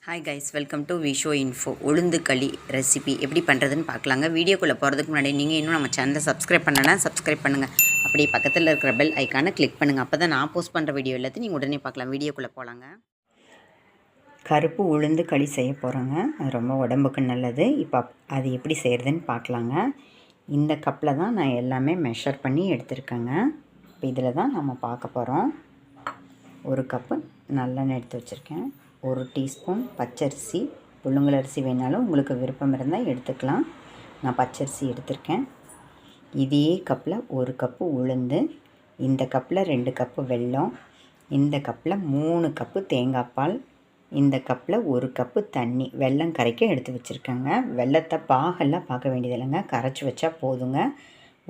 Hi guys, welcome to விஷோ info. உளுந்து களி ரெசிபி எப்படி பண்ணுறதுன்னு பார்க்கலாங்க. வீடியோக்குள்ளே போகிறதுக்கு முன்னாடி நீங்கள் இன்னும் நம்ம சேனலை சப்ஸ்கிரைப் பண்ணலன்னா சப்ஸ்கிரைப் பண்ணுங்கள். அப்படியே பக்கத்தில் இருக்கிற பெல் ஐக்கானை கிளிக் பண்ணுங்கள். அப்போ தான் நான் போஸ்ட் பண்ணுற வீடியோ எல்லாத்தையும் நீங்கள் உடனே பார்க்கலாம். வீடியோக்குள்ளே போகலாங்க. கருப்பு உளுந்து களி செய்ய போகிறோங்க. அது ரொம்ப உடம்புக்கு நல்லது. இப்போ அது எப்படி செய்கிறதுன்னு பார்க்கலாங்க. இந்த கப்பில் தான் நான் எல்லாமே மெஷர் பண்ணி எடுத்துருக்கேங்க. இப்போ இதில் தான் நம்ம பார்க்க போகிறோம். ஒரு கப்பு நல்லெண்ணெய் எடுத்து வச்சுருக்கேன். 1 டீஸ்பூன் பச்சரிசி, புழுங்கலரிசி வேணாலும் உங்களுக்கு விருப்பம் இருந்தால் எடுத்துக்கலாம். நான் பச்சரிசி எடுத்திருக்கேன். இதே கப்பில் 1 கப்பு உளுந்து, இந்த கப்பில் 2 கப்பு வெல்லம், இந்த கப்பில் 3 கப்பு தேங்காய் பால், இந்த கப்பில் 1 கப்பு தண்ணி வெல்லம் கரைக்க எடுத்து வச்சுருக்கேங்க. வெல்லத்தை பாகெல்லாம் பார்க்க வேண்டியதில்லைங்க, கரைச்சி வச்சா போதுங்க.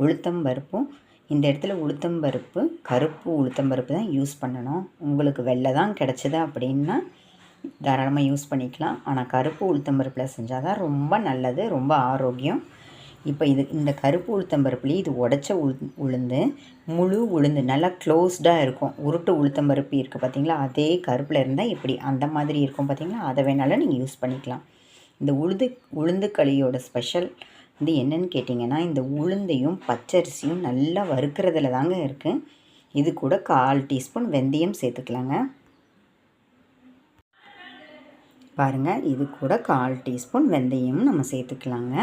உளுத்தம்பருப்பும் இந்த இடத்துல உளுத்தம்பருப்பு, கருப்பு உளுத்தம்பருப்பு தான் யூஸ் பண்ணணும். உங்களுக்கு வெள்ளை தான் கிடச்சிது அப்படின்னா தாராளமாக யூஸ் பண்ணிக்கலாம். ஆனால் கருப்பு உளுத்தம்பருப்பில் செஞ்சால் தான் ரொம்ப நல்லது, ரொம்ப ஆரோக்கியம். இப்போ இந்த கருப்பு உளுத்தம்பருப்புலேயே இது உடச்ச உளுந்து, முழு உளுந்து நல்லா க்ளோஸ்டாக இருக்கும். உருட்டு உளுத்தம்பருப்பு இருக்குது பார்த்திங்களா, அதே கருப்பில் இருந்தால் இப்படி அந்த மாதிரி இருக்கும் பார்த்திங்களா, அதை வேணாலும் நீங்கள் யூஸ் பண்ணிக்கலாம். இந்த உளுந்து களியோட ஸ்பெஷல் வந்து என்னென்னு கேட்டிங்கன்னா, இந்த உளுந்தையும் பச்சரிசியும் நல்லா வறுக்கிறதுல தாங்க இருக்குது. இது கூட 1/4 டீஸ்பூன் வெந்தயம் சேர்த்துக்கலாங்க. பாருங்கள், இது கூட 1/4 டீஸ்பூன் வெந்தயம் நம்ம சேர்த்துக்கலாங்க.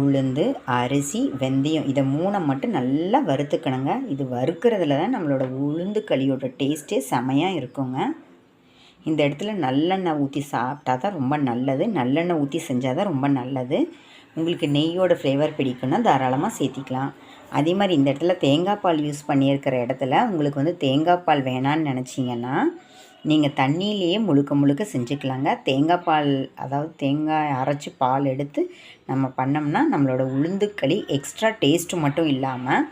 உளுந்து, அரிசி, வெந்தயம் இதை 3 மட்டும் நல்லா வறுத்துக்கணுங்க. இது வறுக்கிறதுல தான் நம்மளோட உளுந்து களியோட டேஸ்ட்டே செமையாக இருக்குங்க. இந்த இடத்துல நல்லெண்ணெய் ஊற்றி சாப்பிட்டா தான் ரொம்ப நல்லது. நல்லெண்ணெய் ஊற்றி செஞ்சால் தான் ரொம்ப நல்லது. உங்களுக்கு நெய்யோட ஃப்ளேவர் பிடிக்குன்னா தாராளமாக சேர்த்திக்கலாம். அதே மாதிரி இந்த இடத்துல தேங்காய் பால் யூஸ் பண்ணியிருக்கிற இடத்துல உங்களுக்கு வந்து தேங்காய் பால் வேணான்னு நினச்சிங்கன்னா நீங்கள் தண்ணியிலேயே முழுக்க செஞ்சுக்கலாங்க. தேங்காய் பால், அதாவது தேங்காய் அரைச்சி பால் எடுத்து நம்ம பண்ணோம்னா நம்மளோட உளுந்து களி எக்ஸ்ட்ரா டேஸ்ட்டு மட்டும் இல்லாமல்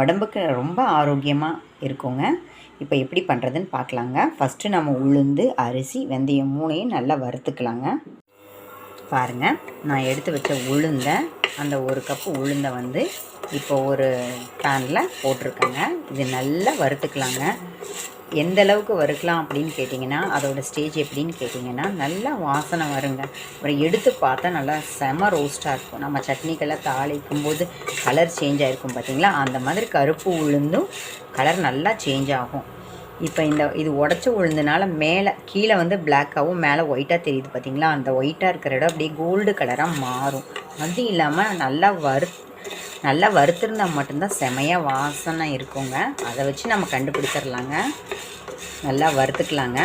உடம்புக்கு ரொம்ப ஆரோக்கியமாக இருக்குங்க. இப்போ எப்படி பண்ணுறதுன்னு பார்க்கலாங்க. ஃபஸ்ட்டு நம்ம உளுந்து, அரிசி, வெந்தயம் 3ஐயும் நல்லா வறுத்துக்கலாங்க. பாருங்கள், நான் எடுத்து வச்ச உளுந்தை, அந்த 1 கப்பு உளுந்தை வந்து இப்போ ஒரு பேனில் போட்டிருக்கேங்க. இது நல்லா வறுத்துக்கலாங்க. எந்த அளவுக்கு வறுக்கலாம் அப்படின்னு கேட்டிங்கன்னா, அதோடய ஸ்டேஜ் எப்படின்னு கேட்டிங்கன்னா, நல்லா வாசனை வருங்க. அப்புறம் எடுத்து பார்த்தா நல்லா செம ரோஸ்ட்டாக இருக்கும். நம்ம சட்னிக்கெல்லாம் தாளிக்கும் போது கலர் சேஞ்ச் ஆகிருக்கும் பார்த்திங்களா, அந்த மாதிரி கருப்பு உளுந்தும் கலர் நல்லா சேஞ்ச் ஆகும். இப்போ இது உடச்ச உளுந்துனால கீழே வந்து பிளாக்காகவும் மேலே ஒயிட்டாக தெரியுது பார்த்திங்களா, அந்த ஒயிட்டாக இருக்கிற இடம் அப்படியே கோல்டு கலராக மாறும். அது இல்லாமல் நல்லா வறுத்திருந்தால் மட்டும்தான் செமையாக வாசனை இருக்குங்க. அதை வச்சு நம்ம கண்டுபிடிச்சிடலாங்க. நல்லா வறுத்துக்கலாங்க.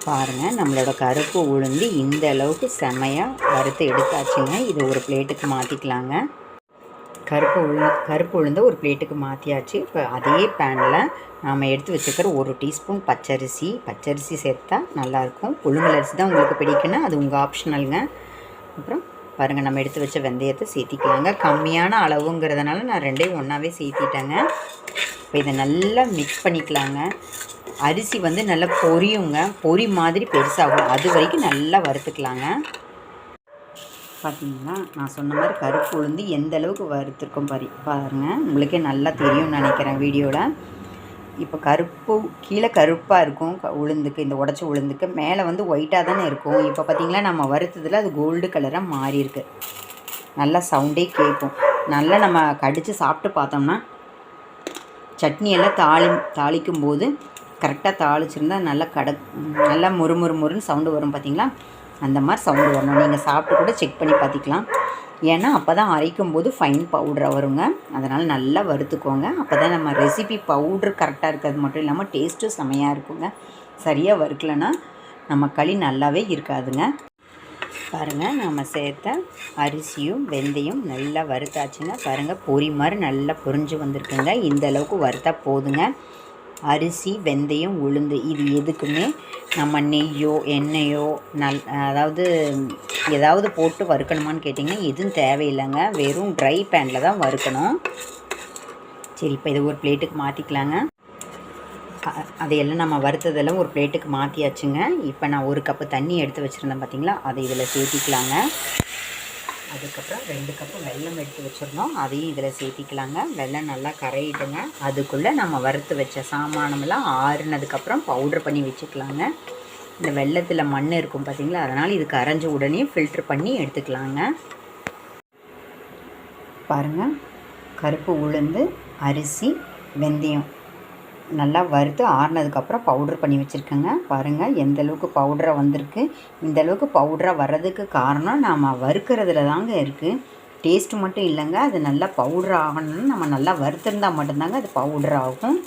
பாருங்கள், நம்மளோட கருப்பு உளுந்து இந்த அளவுக்கு செமையாக வறுத்து எடுத்தாச்சுங்க. இது ஒரு பிளேட்டுக்கு மாற்றிக்கலாங்க. கருப்பு உளுந்தை ஒரு பிளேட்டுக்கு மாற்றியாச்சு. இப்போ அதே பேனில் நாம் எடுத்து வச்சுக்கிற 1 டீஸ்பூன் பச்சரிசி சேர்த்தா நல்லாயிருக்கும். புழுங்கலரிசி தான் உங்களுக்கு பிடிக்குன்னா அது உங்கள் ஆப்ஷனலுங்க. அப்புறம் பாருங்கள், நம்ம எடுத்து வச்ச வெந்தயத்தை சேர்த்திக்கலாங்க. கம்மியான அளவுங்கிறதுனால நான் 2ஐயும் ஒன்றாவே சேர்த்திட்டேங்க. இப்போ இதை நல்லா மிக்ஸ் பண்ணிக்கலாங்க. அரிசி வந்து நல்லா பொரியுங்க, பொரி மாதிரி பெருசாகும். அது வரைக்கும் நல்லா வறுத்துக்கலாங்க. பார்த்தீங்கன்னா, நான் சொன்ன மாதிரி கருப்பு உளுந்து எந்த அளவுக்கு வறுத்துருக்கோம் பாருங்கள், உங்களுக்கே நல்லா தெரியும்னு நினைக்கிறேன் வீடியோவில். இப்போ கீழே கருப்பாக இருக்கும் உளுந்துக்கு, இந்த உடச்ச உளுந்துக்கு மேலே வந்து ஒயிட்டாக தானே இருக்கும். இப்போ பார்த்திங்களா, நம்ம வறுத்ததில் அது கோல்டு கலராக மாறி இருக்குது. நல்லா சவுண்டே கேட்கும். நல்லா நம்ம கடித்து சாப்பிட்டு பார்த்தோம்னா சட்னியெல்லாம் தாளிக்கும் போது கரெக்டாக தாளிச்சிருந்தா நல்லா முறுமுறுன்னு சவுண்டு வரும் பார்த்திங்களா, அந்த மாதிரி சவுண்டு வரணும். நீங்கள் சாப்பிட்டு கூட செக் பண்ணி பார்த்திக்கலாம். ஏன்னா அப்போ தான் அரைக்கும் போது ஃபைன் பவுடராக வருங்க. அதனால் நல்லா வறுத்துக்கோங்க. அப்போ தான் நம்ம ரெசிபி பவுட்ரு கரெக்டாக இருக்கிறது மட்டும் இல்லாமல் டேஸ்ட்டும் செமையாக இருக்குங்க. சரியாக வறுக்கலைன்னா நம்ம களி நல்லாவே இருக்காதுங்க. பாருங்கள், நம்ம சேர்த்த அரிசியும் வெந்தயம் நல்லா வறுத்தாச்சுங்க. பாருங்கள், பொரி மாதிரி நல்லா பொரிஞ்சு வந்திருக்குங்க. இந்த அளவுக்கு வறுத்தா போதுங்க. அரிசி, வெந்தயம், உளுந்து இது எதுக்குமே நம்ம நெய்யோ எண்ணெயோ அதாவது ஏதாவது போட்டு வறுக்கணுமான்னு கேட்டிங்கன்னா எதுவும் தேவையில்லைங்க. வெறும் ட்ரை பேனில் தான் வறுக்கணும். சரி, இப்போ இதை ஒரு பிளேட்டுக்கு மாற்றிக்கலாங்க. அதையெல்லாம் நம்ம வறுத்ததெல்லாம் ஒரு பிளேட்டுக்கு மாற்றியாச்சுங்க. இப்போ நான் 1 கப்பு தண்ணி எடுத்து வச்சுருந்தேன் பார்த்திங்களா, அதை இதில் சேர்த்திக்கலாங்க. அதுக்கப்புறம் 2 கப்பு வெல்லம் எடுத்து வச்சுருந்தோம், அதையும் இதில் சேர்த்திக்கலாங்க. வெல்லம் நல்லா கரையிட்டுங்க. அதுக்குள்ளே நம்ம வறுத்து வச்ச சாமானமெல்லாம் ஆறுனதுக்கப்புறம் பவுட்ரு பண்ணி வச்சுக்கலாங்க. இந்த வெள்ளத்தில் மண் இருக்கும் பார்த்திங்களா, அதனால் இது கரைஞ்ச உடனே ஃபில்ட்ரு பண்ணி எடுத்துக்கலாங்க. பாருங்கள், கருப்பு உளுந்து, அரிசி, வெந்தயம் நல்லா வறுத்து ஆறுனதுக்கப்புறம் பவுட்ரு பண்ணி வச்சுருக்கேங்க. பாருங்கள் எந்தளவுக்கு பவுடராக வந்திருக்கு. இந்தளவுக்கு பவுடராக வர்றதுக்கு காரணம் நாம் வறுக்கிறதுல தாங்க இருக்குது. டேஸ்ட்டு மட்டும் இல்லைங்க, அது நல்லா பவுட்ரு ஆகணும்னு நம்ம நல்லா வறுத்துருந்தால் மட்டும்தாங்க அது பவுட்ரு ஆகும்.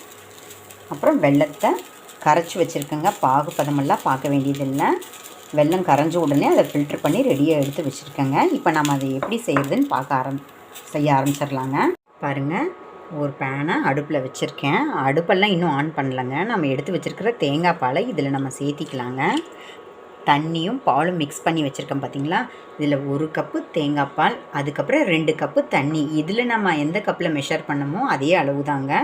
அப்புறம் வெல்லத்தை கரைச்சி வச்சுருக்கேங்க. பாகு பதமெல்லாம் பார்க்க வேண்டியதில்லை. வெல்லம் கரைஞ்ச உடனே அதை ஃபில்ட்ரு பண்ணி ரெடியாக எடுத்து வச்சுருக்கேங்க. இப்போ நம்ம அதை எப்படி செய்கிறதுன்னு செய்ய ஆரம்பிச்சிடலாங்க. பாருங்கள், ஒரு பேனை அடுப்பில் வச்சுருக்கேன். அடுப்பெல்லாம் இன்னும் ஆன் பண்ணலைங்க. நம்ம எடுத்து வச்சுருக்கிற தேங்காய் பாலை இதில் நம்ம சேர்த்திக்கலாங்க. தண்ணியும் பாலும் மிக்ஸ் பண்ணி வச்சுருக்கேன் பார்த்திங்களா. இதில் 1 கப்பு தேங்காய் பால், அதுக்கப்புறம் 2 கப்பு தண்ணி. இதில் நம்ம எந்த கப்பில் மெஷர் பண்ணமோ அதே அளவு தாங்க.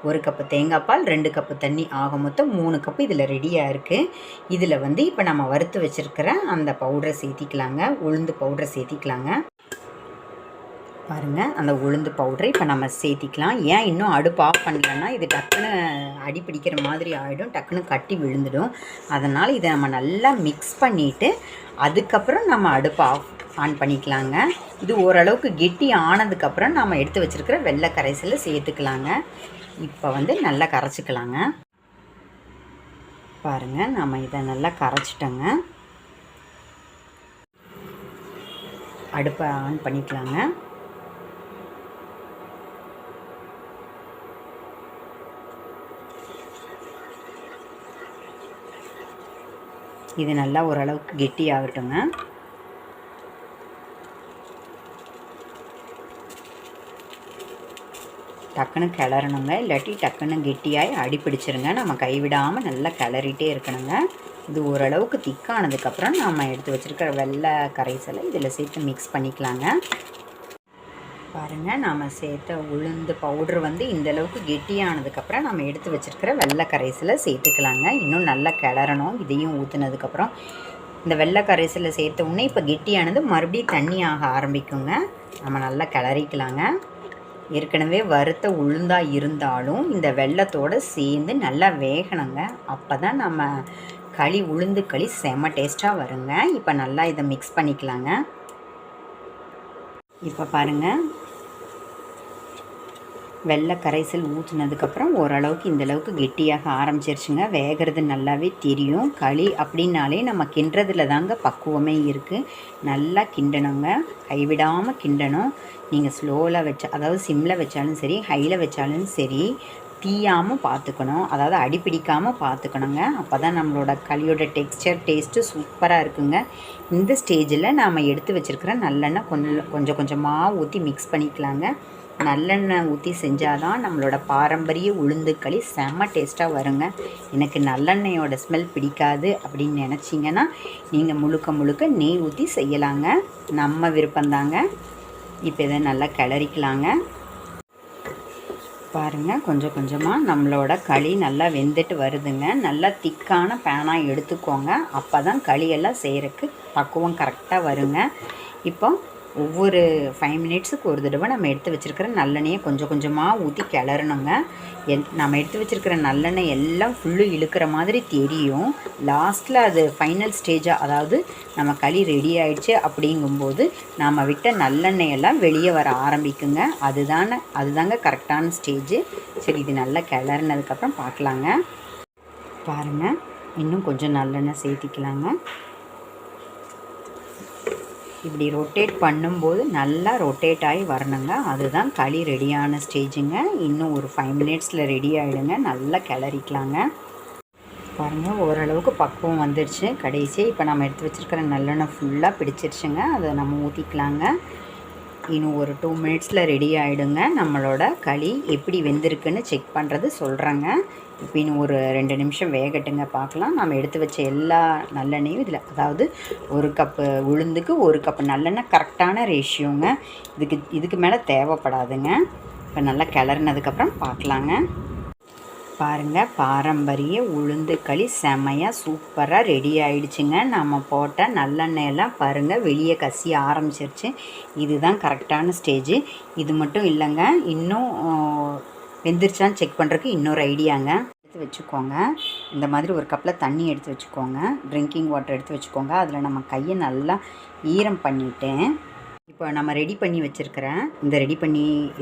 1 கப்பு தேங்காய் பால், 2 கப்பு தண்ணி, ஆக மொத்தம் 3 கப்பு இதில் ரெடியாக இருக்குது. இதில் இப்போ நம்ம வறுத்து வச்சுருக்கிற அந்த பவுடரை சேர்த்திக்கலாங்க. உளுந்து பவுடரை சேர்த்திக்கலாங்க. பாருங்கள், அந்த உளுந்து பவுடரை இப்போ நம்ம சேர்த்திக்கலாம். ஏன் இன்னும் அடுப்பு ஆஃப் பண்ணலன்னா இது டக்குன்னு அடி பிடிக்கிற மாதிரி ஆகிடும், டக்குன்னு கட்டி விழுந்துடும். அதனால் இதை நம்ம நல்லா மிக்ஸ் பண்ணிவிட்டு அதுக்கப்புறம் நம்ம அடுப்பு ஆன் பண்ணிக்கலாங்க. இது ஓரளவுக்கு கெட்டி ஆனதுக்கப்புறம் நம்ம எடுத்து வச்சுருக்கிற வெள்ளை கரைசலை சேர்த்துக்கலாங்க. இப்போ நல்லா கரைச்சிக்கலாங்க. பாருங்கள், நம்ம இதை நல்லா கரைச்சிட்டோங்க. அடுப்பை ஆன் பண்ணிக்கலாங்க. இது நல்லா ஓரளவுக்கு கெட்டி ஆகட்டுங்க. டக்குன்னு கிளறணுங்க, இல்லாட்டி டக்குன்னு கெட்டியாகி அடிப்பிடிச்சிருங்க. நம்ம கைவிடாமல் நல்லா கிளறிட்டே இருக்கணுங்க. இது ஓரளவுக்கு திக்கானதுக்கப்புறம் நம்ம எடுத்து வச்சுருக்கிற வெள்ளை கரைசலை இதில் சேர்த்து மிக்ஸ் பண்ணிக்கலாங்க. பாருங்கள், நம்ம சேர்த்த உளுந்து பவுட்ரு இந்தளவுக்கு கெட்டியானதுக்கப்புறம் நம்ம எடுத்து வச்சுருக்கிற வெள்ளை கரைசலை சேர்த்துக்கலாங்க. இன்னும் நல்லா கிளறணும். இதையும் ஊற்றுனதுக்கப்புறம் இந்த வெள்ளை கரைசலை சேர்த்த உடனே இப்போ கெட்டியானது மறுபடியும் தண்ணி ஆக ஆரம்பிக்குங்க. நம்ம நல்லா கிளறிக்கலாங்க. ஏற்கனவே வறுத்த உளுந்தாக இருந்தாலும் இந்த வெள்ளத்தோடு சேர்ந்து நல்லா வேகணுங்க. அப்போ தான் நம்ம உளுந்து களி செம்ம டேஸ்ட்டாக வருங்க. இப்போ நல்லா இதை மிக்ஸ் பண்ணிக்கலாங்க. இப்போ பாருங்கள், வெள்ளை கரைசல் ஊற்றினதுக்கப்புறம் ஓரளவுக்கு இந்தளவுக்கு கெட்டியாக ஆரம்பிச்சிருச்சுங்க. வேகிறது நல்லாவே தெரியும். களி அப்படின்னாலே நம்ம கிண்டுறதுல தாங்க பக்குவமே இருக்குது. நல்லா கிண்டணுங்க, கைவிடாமல் கிண்டணும். நீங்கள் ஸ்லோவில் அதாவது சிம்மில் வச்சாலும் சரி, ஹையில் வச்சாலும் சரி, தீயாமல் பார்த்துக்கணும். அதாவது அடிப்பிடிக்காமல் பார்த்துக்கணுங்க. அப்போ தான் நம்மளோட களியோட டெக்ஸ்சர் டேஸ்ட்டு சூப்பராக இருக்குங்க. இந்த ஸ்டேஜில் நாம் எடுத்து வச்சுருக்கிற நல்லெண்ணெய் கொஞ்சம் கொஞ்சமாக ஊற்றி மிக்ஸ் பண்ணிக்கலாங்க. நல்லெண்ணெய் ஊற்றி செஞ்சால் தான் நம்மளோட பாரம்பரிய உளுந்து களி செம்ம டேஸ்ட்டாக வருங்க. எனக்கு நல்லெண்ணெயோட ஸ்மெல் பிடிக்காது அப்படின்னு நினச்சிங்கன்னா நீங்கள் முழுக்க நெய் ஊற்றி செய்யலாங்க. நம்ம விருப்பந்தாங்க. இப்போ இதை நல்லா கிளறிக்கலாங்க. பாருங்கள், கொஞ்சம் கொஞ்சமாக நம்மளோட களி நல்லா வெந்துட்டு வருதுங்க. நல்லா திக்கான பேனாக எடுத்துக்கோங்க. அப்போ தான் களியெல்லாம் செய்கிறதுக்கு பக்குவம் கரெக்டாக வருங்க. இப்போ ஒவ்வொரு 5 மினிட்ஸுக்கு ஒரு தடவை நம்ம எடுத்து வச்சுருக்கிற நல்லெண்ணெயை கொஞ்சம் கொஞ்சமாக ஊற்றி கிளறணுங்க. நம்ம எடுத்து வச்சுருக்கிற நல்லெண்ணெய் எல்லாம் ஃபுல்லு இழுக்கிற மாதிரி தெரியும். லாஸ்ட்டில் அது ஃபைனல் ஸ்டேஜாக, அதாவது நம்ம களி ரெடி ஆகிடுச்சு அப்படிங்கும்போது நாம் விட்ட நல்லெண்ணெயெல்லாம் வெளியே வர ஆரம்பிக்குங்க. அதுதாங்க கரெக்டான ஸ்டேஜு. சரி, இது நல்லா கிளறினதுக்கப்புறம் பார்க்கலாங்க. பாருங்கள், இன்னும் கொஞ்சம் நல்லெண்ணெய் சேர்த்திக்கலாங்க. இப்படி ரொட்டேட் பண்ணும்போது நல்லா ரொட்டேட் ஆகி வரணுங்க. அதுதான் களி ரெடியான ஸ்டேஜுங்க. இன்னும் ஒரு 5 மினிட்ஸில் ரெடி ஆகிடுங்க. நல்லா கிளறிக்கலாங்க. பாருங்கள், ஓரளவுக்கு பக்குவம் வந்துடுச்சு. கடைசியாக இப்போ நம்ம எடுத்து வச்சுருக்கிற நல்லெண்ணெய் ஃபுல்லாக பிடிச்சிருச்சுங்க. அதை நம்ம ஊற்றிக்கலாங்க. இன்னும் ஒரு 2 மினிட்ஸில் ரெடி ஆகிடுங்க. நம்மளோட களி எப்படி வெந்திருக்குன்னு செக் பண்ணுறது சொல்கிறேங்க. இப்போ இன்னும் ஒரு 2 நிமிஷம் வேகட்டுங்க, பார்க்கலாம். நம்ம எடுத்து வச்ச எல்லா நல்லெண்ணெயும் இதில், அதாவது 1 கப்பு உளுந்துக்கு 1 கப்பு நல்லெண்ணெய் கரெக்டான ரேஷியோங்க. இதுக்கு மேலே தேவைப்படாதுங்க. இப்போ நல்லா கிளறினதுக்கப்புறம் பார்க்கலாங்க. பாருங்கள், பாரம்பரிய உளுந்து களி செமையாக சூப்பராக ரெடி ஆகிடுச்சுங்க. நம்ம போட்ட நல்லெண்ணெயெல்லாம் பாருங்கள் வெளியே கசிய ஆரம்பிச்சிருச்சு. இதுதான் கரெக்டான ஸ்டேஜு. இது மட்டும் இல்லைங்க, இன்னும் வெந்துருச்சான்னு செக் பண்ணுறதுக்கு இன்னொரு ஐடியாங்க. எடுத்து வச்சுக்கோங்க. இந்த மாதிரி ஒரு கப்பில் தண்ணி எடுத்து வச்சுக்கோங்க. ட்ரிங்கிங் வாட்டர் எடுத்து வச்சுக்கோங்க. அதில் நம்ம கையை நல்லா ஈரம் பண்ணிவிட்டேன். இப்போ நம்ம ரெடி பண்ணி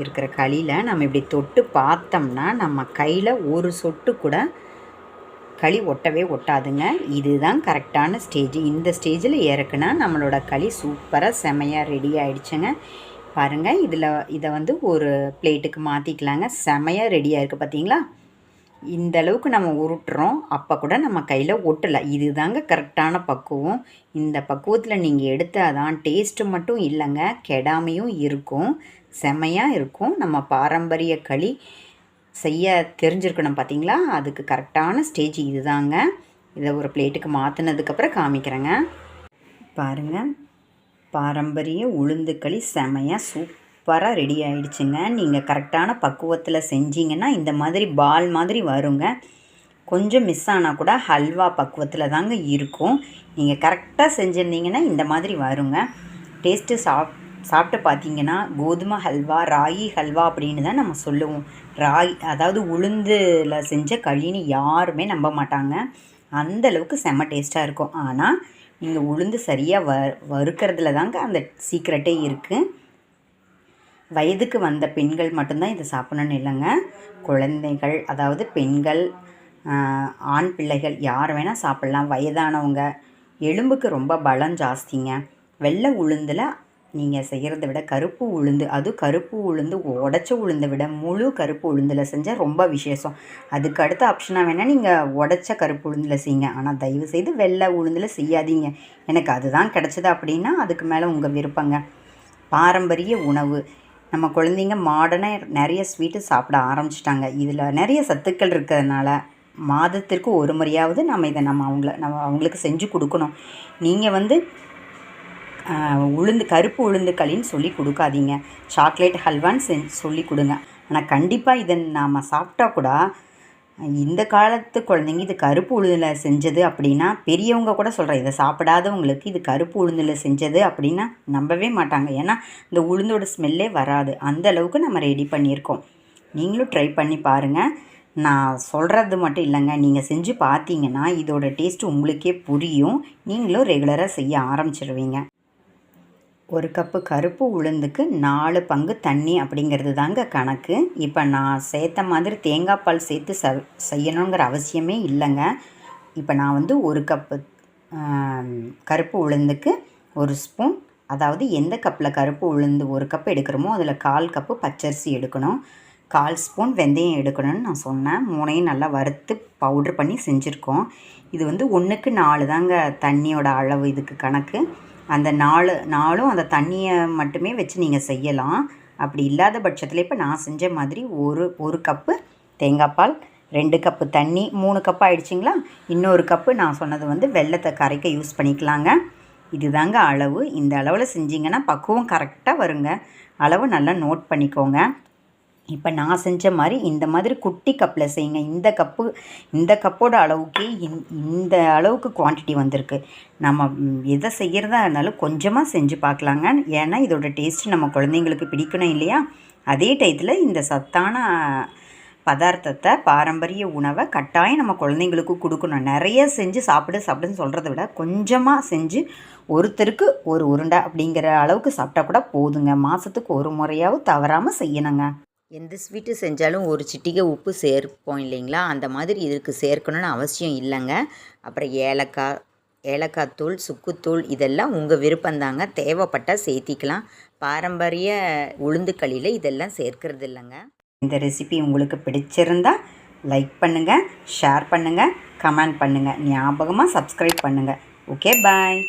இருக்கிற களியில் நம்ம இப்படி தொட்டு பார்த்தோம்னா நம்ம கையில் ஒரு சொட்டு கூட களி ஒட்டவே ஒட்டாதுங்க. இதுதான் கரெக்டான ஸ்டேஜ். இந்த ஸ்டேஜில் இறக்குனா நம்மளோட களி சூப்பராக செமையாக ரெடி ஆகிடுச்சுங்க. பாருங்கள், இதை வந்து ஒரு பிளேட்டுக்கு மாற்றிக்கலாங்க. செமையாக ரெடியாக இருக்குது பார்த்தீங்களா? இந்த அளவுக்கு நம்ம உருட்டுறோம், அப்போ கூட நம்ம கையில் ஒட்டலை. இதுதாங்க கரெக்டான பக்குவம். இந்த பக்குவத்தில் நீங்கள் எடுத்தால் தான் டேஸ்ட்டு மட்டும் இல்லைங்க, கெடாமையும் இருக்கும், செமையாக இருக்கும். நம்ம பாரம்பரிய களி செய்ய தெரிஞ்சிருக்கணும் பார்த்தீங்களா? அதுக்கு கரெக்டான ஸ்டேஜ் இதுதாங்க. இதை ஒரு பிளேட்டுக்கு மாற்றினதுக்கப்புறம் காமிக்கிறேங்க. பாருங்கள், பாரம்பரிய உளுந்து களி செமையாக சூப்பராக ரெடி ஆகிடுச்சுங்க. நீங்கள் கரெக்டான பக்குவத்தில் செஞ்சிங்கன்னா இந்த மாதிரி பால் மாதிரி வருங்க. கொஞ்சம் மிஸ் ஆனால் கூட ஹல்வா பக்குவத்தில் தாங்க இருக்கும். நீங்கள் கரெக்டாக செஞ்சுருந்தீங்கன்னா இந்த மாதிரி வருங்க. டேஸ்ட்டு சாப்பிட்டு பார்த்தீங்கன்னா கோதுமை ஹல்வா, ராகி ஹல்வா அப்படின்னு தான் நம்ம சொல்லுவோம். அதாவது உளுந்தில் செஞ்ச களின்னு யாருமே நம்ப மாட்டாங்க. அந்தளவுக்கு செம்ம டேஸ்ட்டாக இருக்கும். ஆனால் நீங்கள் உளுந்து சரியாக வறுக்கிறதுல தாங்க அந்த சீக்ரெட்டே இருக்குது. வயதுக்கு வந்த பெண்கள் மட்டும்தான் இதை சாப்பிடணுன்னு இல்லைங்க. குழந்தைகள், அதாவது பெண்கள், ஆண் பிள்ளைகள் யார் வேணால் சாப்பிட்லாம். வயதானவங்க, எலும்புக்கு ரொம்ப பலம் ஜாஸ்திங்க. வெள்ளை உளுந்தில் நீங்கள் செய்கிறத விட கருப்பு உளுந்து, அதுவும் கருப்பு உளுந்து உடச்ச உளுந்தை விட முழு கருப்பு உளுந்தில் செஞ்சால் ரொம்ப விசேஷம். அதுக்கு அடுத்த ஆப்ஷனாக வேணால் நீங்கள் உடச்ச கருப்பு உளுந்தில் செய்யுங்க. ஆனால் தயவுசெய்து வெள்ளை உளுந்தில் செய்யாதீங்க. எனக்கு அதுதான் கிடச்சிது அப்படின்னா அதுக்கு மேலே உங்கள் விருப்பங்க. பாரம்பரிய உணவு. நம்ம குழந்தைங்க மாடர்னாக நிறைய ஸ்வீட்டு சாப்பிட ஆரம்பிச்சிட்டாங்க. இதில் நிறைய சத்துக்கள் இருக்கிறதுனால மாதத்திற்கு ஒரு முறையாவது நம்ம அவங்களுக்கு செஞ்சு கொடுக்கணும். நீங்கள் வந்து கருப்பு உளுந்து களின்னு சொல்லி கொடுக்காதீங்க. சாக்லேட் ஹல்வான்னு சொல்லி கொடுங்க. ஆனால் கண்டிப்பாக இதை நாம் சாப்பிட்டா கூட இந்த காலத்து குழந்தைங்க இது கருப்பு உளுந்தில் செஞ்சது அப்படின்னா, பெரியவங்க கூட சொல்கிறேன், இதை சாப்பிடாதவங்களுக்கு இது கருப்பு உளுந்தில் செஞ்சது அப்படின்னா நம்பவே மாட்டாங்க. ஏன்னா இந்த உளுந்தோட ஸ்மெல்லே வராது. அந்த அளவுக்கு நம்ம ரெடி பண்ணியிருக்கோம். நீங்களும் ட்ரை பண்ணி பாருங்கள். நான் சொல்கிறது மட்டும் இல்லைங்க, நீங்கள் செஞ்சு பார்த்தீங்கன்னா இதோட டேஸ்ட்டு உங்களுக்கே புரியும். நீங்களும் ரெகுலராக செய்ய ஆரம்பிச்சிடுவீங்க. ஒரு கப்பு கருப்பு உளுந்துக்கு 4 பங்கு தண்ணி அப்படிங்கிறது தாங்க கணக்கு. இப்போ நான் சேர்த்த மாதிரி தேங்காய் பால் சேர்த்து செய்யணுங்கிற அவசியமே இல்லைங்க. இப்போ நான் வந்து ஒரு கப்பு கருப்பு உளுந்துக்கு 1 ஸ்பூன், அதாவது எந்த கப்பில் கருப்பு உளுந்து 1 கப் எடுக்கிறோமோ அதில் 1/4 கப்பு பச்சரிசி எடுக்கணும், 1/4 ஸ்பூன் வெந்தயம் எடுக்கணும்னு நான் சொன்னேன். 3ஐயும் நல்லா வறுத்து பவுட்ரு பண்ணி செஞ்சுருக்கோம். இது வந்து 1க்கு 4 தாங்க தண்ணியோட அளவு இதுக்கு கணக்கு. அந்த 4ம் அந்த தண்ணியை மட்டுமே வச்சு நீங்கள் செய்யலாம். அப்படி இல்லாத பட்சத்தில் இப்போ நான் செஞ்ச மாதிரி ஒரு கப்பு தேங்காய் பால், 2 கப்பு தண்ணி, 3 கப்பு ஆகிடுச்சிங்களா. இன்னொரு கப்பு நான் சொன்னது வந்து வெல்லத்தை கரைக்க யூஸ் பண்ணிக்கலாங்க. இதுதாங்க அளவு. இந்த அளவில் செஞ்சிங்கன்னா பக்குவம் கரெக்டாக வருங்க. அளவு நல்லா நோட் பண்ணிக்கோங்க. இப்போ நான் செஞ்ச மாதிரி இந்த மாதிரி குட்டி கப்பில் செய்யுங்க. இந்த கப்போட அளவுக்கே இந்த அளவுக்கு குவான்டிட்டி வந்திருக்கு. நம்ம எதை செய்கிறதா இருந்தாலும் கொஞ்சமாக செஞ்சு பார்க்கலாங்க. ஏன்னா இதோட டேஸ்ட்டு நம்ம குழந்தைங்களுக்கு பிடிக்கணும் இல்லையா? அதே டயத்தில் இந்த சத்தான பதார்த்தத்தை, பாரம்பரிய உணவை கட்டாயம் நம்ம குழந்தைங்களுக்கு கொடுக்கணும். நிறைய செஞ்சு சாப்பிடுன்னு சொல்கிறத விட கொஞ்சமாக செஞ்சு ஒருத்தருக்கு ஒரு உருண்டை அப்படிங்கிற அளவுக்கு சாப்பிட்டா கூட போதுங்க. மாதத்துக்கு ஒரு முறையாவது தவறாமல் செய்யணுங்க. எந்த ஸ்வீட்டு செஞ்சாலும் ஒரு சிட்டிகை உப்பு சேர்ப்போம் இல்லைங்களா? அந்த மாதிரி இதுக்கு சேர்க்கணுன்னு அவசியம் இல்லைங்க. அப்புறம் ஏலக்காய் தூள், சுக்குத்தூள் இதெல்லாம் உங்கள் விருப்பந்தாங்க. தேவைப்பட்டால் சேர்த்திக்கலாம். பாரம்பரிய உளுந்து களியில் இதெல்லாம் சேர்க்கறது இல்லைங்க. இந்த ரெசிபி உங்களுக்கு பிடிச்சிருந்தா லைக் பண்ணுங்கள், ஷேர் பண்ணுங்கள், கமெண்ட் பண்ணுங்கள். ஞாபகமாக சப்ஸ்கிரைப் பண்ணுங்கள். ஓகே, பாய்.